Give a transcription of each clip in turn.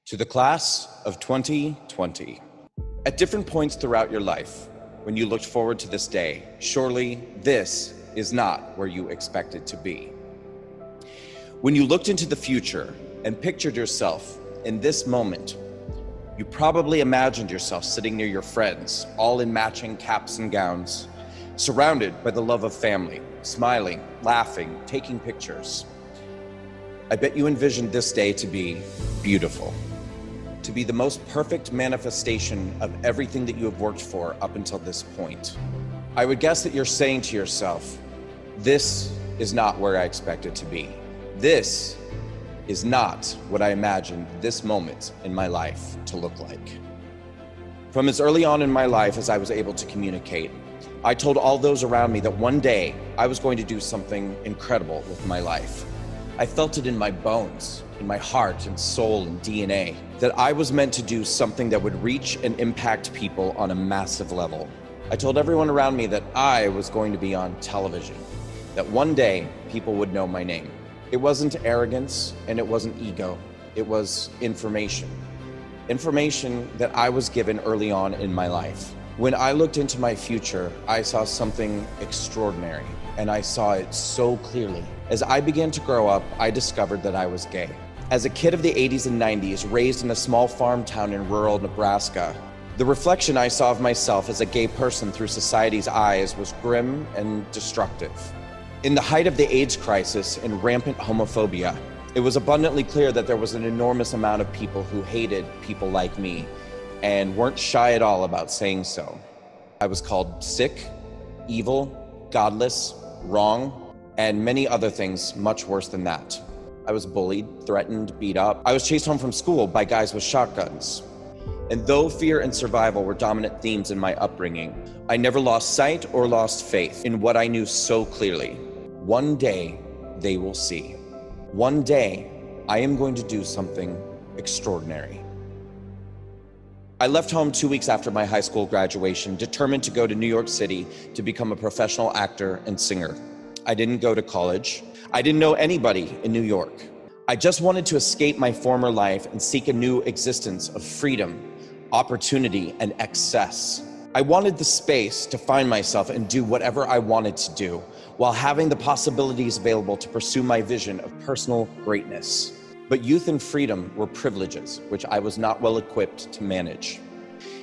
To the class of 2020. At different points throughout your life, when you looked forward to this day, surely this is not where you expected to be. When you looked into the future and pictured yourself in this moment, you probably imagined yourself sitting near your friends, all in matching caps and gowns, surrounded by the love of family, smiling, laughing, taking pictures. I bet you envisioned this day to be beautiful, to be the most perfect manifestation of everything that you have worked for up until this point. I would guess that you're saying to yourself, this is not where I expected to be. This is not what I imagined this moment in my life to look like. From as early on in my life as I was able to communicate, I told all those around me that one day I was going to do something incredible with my life. I felt it in my bones, in my heart and soul and DNA, that I was meant to do something that would reach and impact people on a massive level. I told everyone around me that I was going to be on television, that one day people would know my name. It wasn't arrogance and it wasn't ego, it was information. Information that I was given early on in my life. When I looked into my future, I saw something extraordinary, and I saw it so clearly. As I began to grow up, I discovered that I was gay. As a kid of the 80s and 90s, raised in a small farm town in rural Nebraska, the reflection I saw of myself as a gay person through society's eyes was grim and destructive. In the height of the AIDS crisis and rampant homophobia, it was abundantly clear that there was an enormous amount of people who hated people like me and weren't shy at all about saying so. I was called sick, evil, godless, wrong, and many other things much worse than that. I was bullied, threatened, beat up. I was chased home from school by guys with shotguns. And though fear and survival were dominant themes in my upbringing, I never lost sight or lost faith in what I knew so clearly. One day, they will see. One day, I am going to do something extraordinary. I left home 2 weeks after my high school graduation, determined to go to New York City to become a professional actor and singer. I didn't go to college. I didn't know anybody in New York. I just wanted to escape my former life and seek a new existence of freedom, opportunity, and excess. I wanted the space to find myself and do whatever I wanted to do, while having the possibilities available to pursue my vision of personal greatness. But youth and freedom were privileges which I was not well equipped to manage.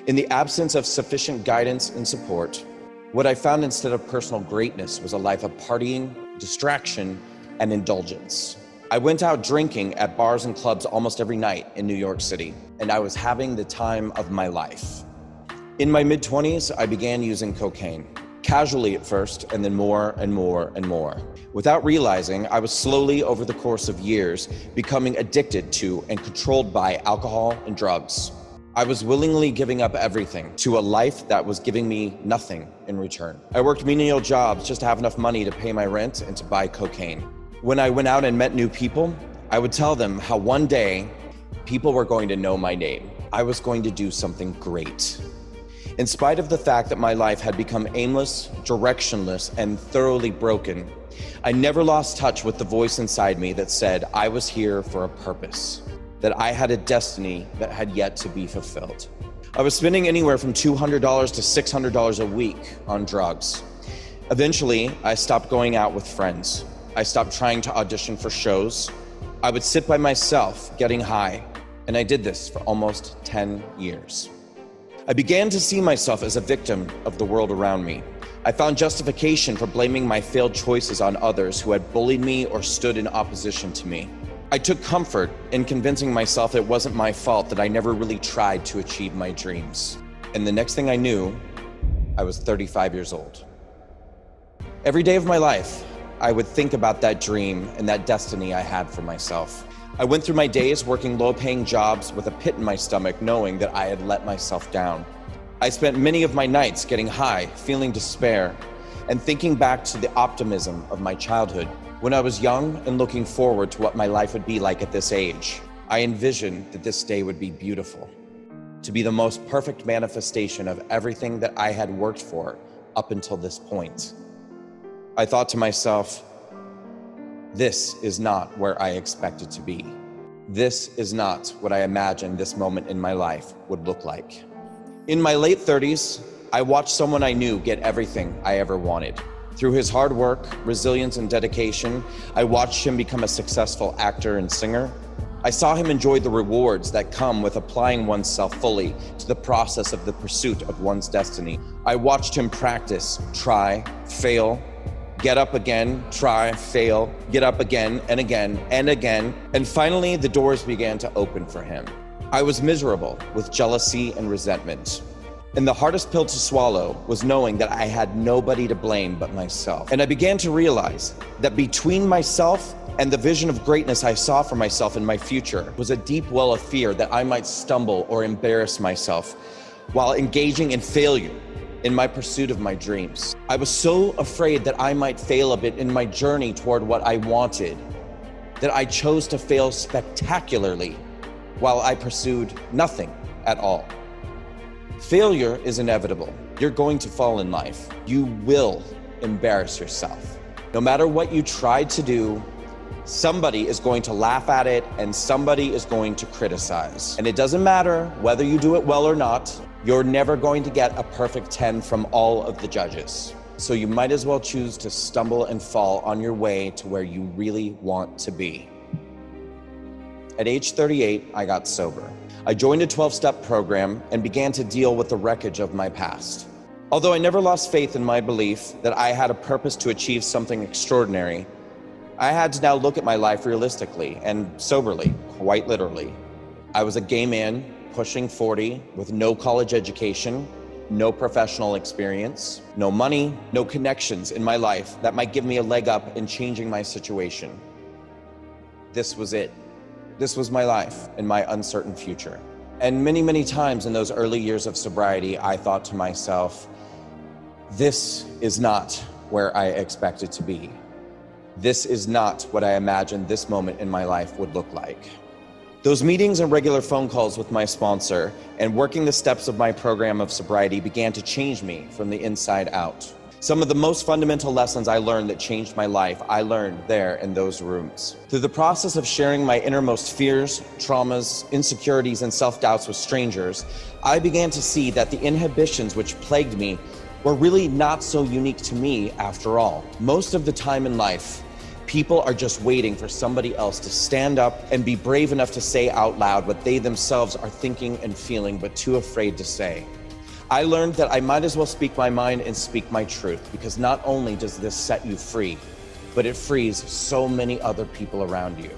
In the absence of sufficient guidance and support, what I found instead of personal greatness was a life of partying, distraction, and indulgence. I went out drinking at bars and clubs almost every night in New York City, and I was having the time of my life. In my mid-20s, I began using cocaine. Casually at first, and then more and more and more. Without realizing, I was slowly, over the course of years, becoming addicted to and controlled by alcohol and drugs. I was willingly giving up everything to a life that was giving me nothing in return. I worked menial jobs just to have enough money to pay my rent and to buy cocaine. When I went out and met new people, I would tell them how one day, people were going to know my name. I was going to do something great. In spite of the fact that my life had become aimless, directionless, and thoroughly broken, I never lost touch with the voice inside me that said I was here for a purpose, that I had a destiny that had yet to be fulfilled. I was spending anywhere from $200 to $600 a week on drugs. Eventually, I stopped going out with friends. I stopped trying to audition for shows. I would sit by myself, getting high, and I did this for almost 10 years. I began to see myself as a victim of the world around me. I found justification for blaming my failed choices on others who had bullied me or stood in opposition to me. I took comfort in convincing myself it wasn't my fault that I never really tried to achieve my dreams. And the next thing I knew, I was 35 years old. Every day of my life, I would think about that dream and that destiny I had for myself. I went through my days working low-paying jobs with a pit in my stomach, knowing that I had let myself down. I spent many of my nights getting high, feeling despair, and thinking back to the optimism of my childhood. When I was young and looking forward to what my life would be like at this age, I envisioned that this day would be beautiful, to be the most perfect manifestation of everything that I had worked for up until this point. I thought to myself, this is not where I expected to be. This is not what I imagined this moment in my life would look like. In my late 30s, I watched someone I knew get everything I ever wanted. Through his hard work, resilience, and dedication, I watched him become a successful actor and singer. I saw him enjoy the rewards that come with applying oneself fully to the process of the pursuit of one's destiny. I watched him practice, try, fail, get up again, try, fail, get up again and again and again, and finally the doors began to open for him. I was miserable with jealousy and resentment. And the hardest pill to swallow was knowing that I had nobody to blame but myself. And I began to realize that between myself and the vision of greatness I saw for myself in my future was a deep well of fear that I might stumble or embarrass myself while engaging in failure in my pursuit of my dreams. I was so afraid that I might fail a bit in my journey toward what I wanted that I chose to fail spectacularly while I pursued nothing at all. Failure is inevitable. You're going to fall in life. You will embarrass yourself. No matter what you tried to do, somebody is going to laugh at it and somebody is going to criticize. And it doesn't matter whether you do it well or not, you're never going to get a perfect 10 from all of the judges. So you might as well choose to stumble and fall on your way to where you really want to be. At age 38, I got sober. I joined a 12-step program and began to deal with the wreckage of my past. Although I never lost faith in my belief that I had a purpose to achieve something extraordinary, I had to now look at my life realistically and soberly, quite literally. I was a gay man pushing 40 with no college education, no professional experience, no money, no connections in my life that might give me a leg up in changing my situation. This was it. This was my life and my uncertain future. And many, many times in those early years of sobriety, I thought to myself, this is not where I expected to be. This is not what I imagined this moment in my life would look like. Those meetings and regular phone calls with my sponsor and working the steps of my program of sobriety began to change me from the inside out. Some of the most fundamental lessons I learned that changed my life, I learned there in those rooms. Through the process of sharing my innermost fears, traumas, insecurities, and self-doubts with strangers, I began to see that the inhibitions which plagued me were really not so unique to me after all. Most of the time in life, people are just waiting for somebody else to stand up and be brave enough to say out loud what they themselves are thinking and feeling but too afraid to say. I learned that I might as well speak my mind and speak my truth, because not only does this set you free, but it frees so many other people around you.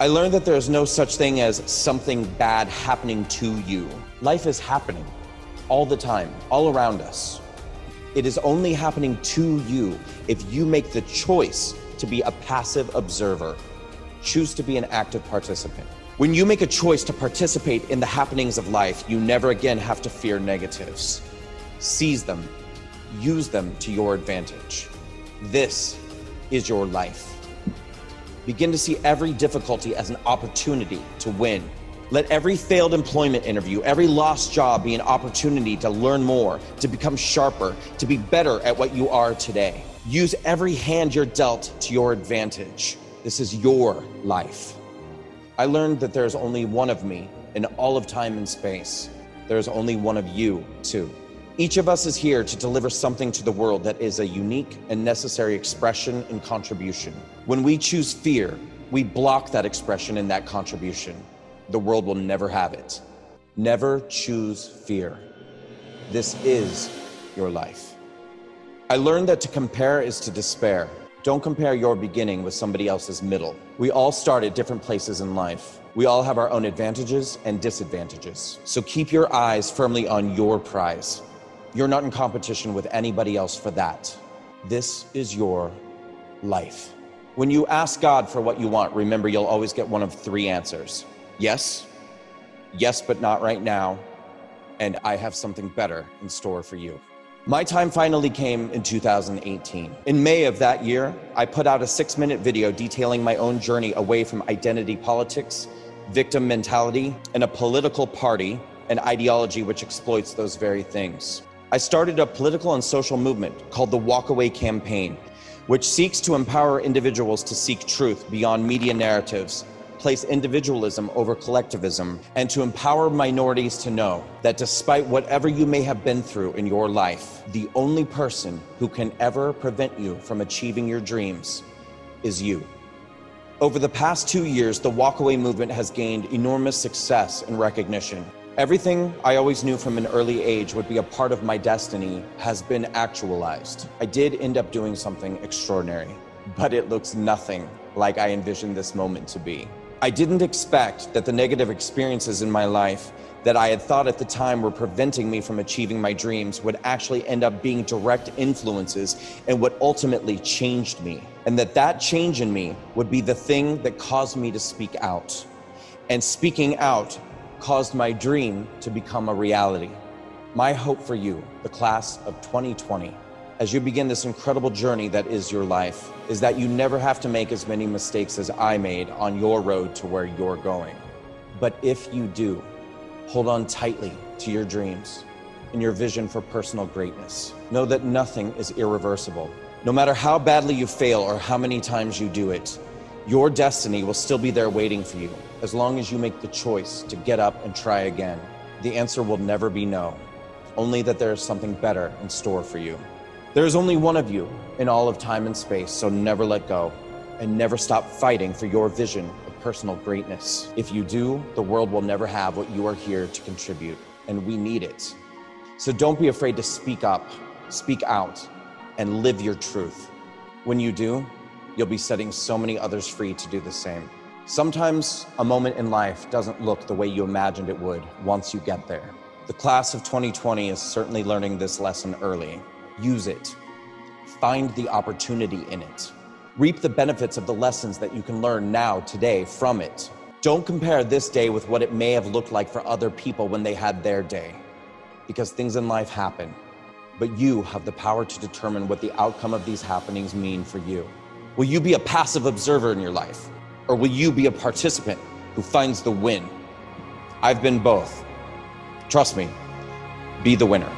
I learned that there is no such thing as something bad happening to you. Life is happening all the time, all around us. It is only happening to you if you make the choice to be a passive observer. Choose to be an active participant. When you make a choice to participate in the happenings of life, you never again have to fear negatives. Seize them, use them to your advantage. This is your life. Begin to see every difficulty as an opportunity to win. Let every failed employment interview, every lost job be an opportunity to learn more, to become sharper, to be better at what you are today. Use every hand you're dealt to your advantage. This is your life. I learned that there's only one of me in all of time and space. There's only one of you, too. Each of us is here to deliver something to the world that is a unique and necessary expression and contribution. When we choose fear, we block that expression and that contribution. The world will never have it. Never choose fear. This is your life. I learned that to compare is to despair. Don't compare your beginning with somebody else's middle. We all start at different places in life. We all have our own advantages and disadvantages. So keep your eyes firmly on your prize. You're not in competition with anybody else for that. This is your life. When you ask God for what you want, remember you'll always get one of three answers. Yes, yes, but not right now, and I have something better in store for you. My time finally came in 2018. In May of that year, I put out a 6-minute video detailing my own journey away from identity politics, victim mentality, and a political party and ideology which exploits those very things. I started a political and social movement called the Walkaway Campaign, which seeks to empower individuals to seek truth beyond media narratives, place individualism over collectivism, and to empower minorities to know that despite whatever you may have been through in your life, the only person who can ever prevent you from achieving your dreams is you. Over the past 2 years, the walkaway movement has gained enormous success and recognition. Everything I always knew from an early age would be a part of my destiny has been actualized. I did end up doing something extraordinary, but it looks nothing like I envisioned this moment to be. I didn't expect that the negative experiences in my life that I had thought at the time were preventing me from achieving my dreams would actually end up being direct influences in what ultimately changed me, and that change in me would be the thing that caused me to speak out. And speaking out caused my dream to become a reality. My hope for you, the class of 2020, as you begin this incredible journey that is your life, is that you never have to make as many mistakes as I made on your road to where you're going. But if you do, hold on tightly to your dreams and your vision for personal greatness. Know that nothing is irreversible. No matter how badly you fail or how many times you do it, your destiny will still be there waiting for you, as long as you make the choice to get up and try again. The answer will never be no, only that there is something better in store for you. There is only one of you in all of time and space, so never let go and never stop fighting for your vision of personal greatness. If you do, the world will never have what you are here to contribute, and we need it. So don't be afraid to speak up, speak out, and live your truth. When you do, you'll be setting so many others free to do the same. Sometimes a moment in life doesn't look the way you imagined it would once you get there. The class of 2020 is certainly learning this lesson early. Use it. Find the opportunity in it. Reap the benefits of the lessons that you can learn now, today, from it. Don't compare this day with what it may have looked like for other people when they had their day, because things in life happen. But you have the power to determine what the outcome of these happenings mean for you. Will you be a passive observer in your life? Or will you be a participant who finds the win? I've been both. Trust me, be the winner.